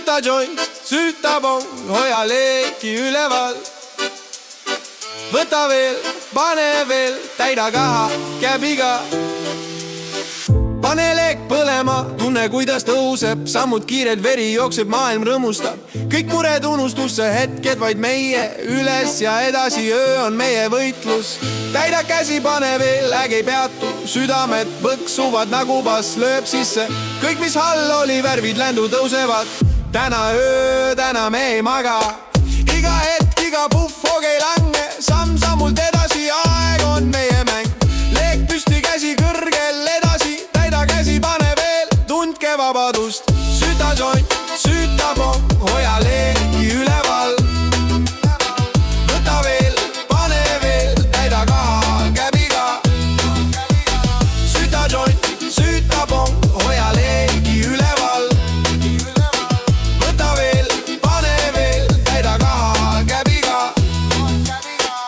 Süüta joint, süüta pong, hoia leeki üleval. Võta veel, pane veel, täida kaha käbiga. Pane leek põlema, tunne kuidas tõuseb, sammud kiired, veri jookseb, maailm rõõmustab. Kõik mured unustusse, hetked vaid meie, üles ja edasi, öö on meie võitlus. Täida käsi, pane veel, äge ei peatu, südamed põksuvad nagu bass lööb sisse. Kõik mis all oli, värvid ländu tõusevad, täna öö, täna me ei maga. Iga hetk, iga puhv, hoog ei lange, samm-sammult edasi, aeg on meie mäng. Leek püsti, käsi kõrgel edasi, täida käsi, pane veel, tundke vabadust. Süüta joint, süüta pong, hoia leeki üleval. Võta veel, pane veel, täida kaha käbiga. Süüta joint, süüta pong, hoia leeki üleval. Võta veel, pane veel, täida kaha käbiga.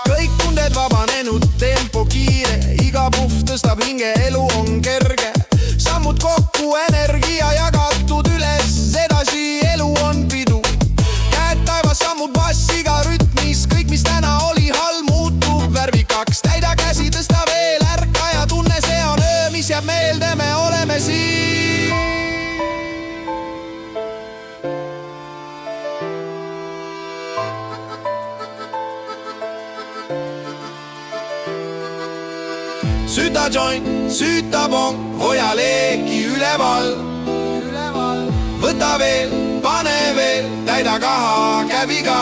Kõik tunded vabanenud, tempo kiire, iga puhv tõstab hinge, elu on kerge. Sammud kokku, energia jagatud üles, edasi elu on pidu. Käed taevas, sammud bassiga rütmis, kõik mis täna oli halb muutub värvikaks. Täida käsi, tõsta veel, ärka ja tunne, see on öö, mis jääb meelde, me oleme siin. Süüta joint, süüta pong, hoia leeki üleval. Võta veel, pane veel, täida kaha käbiga.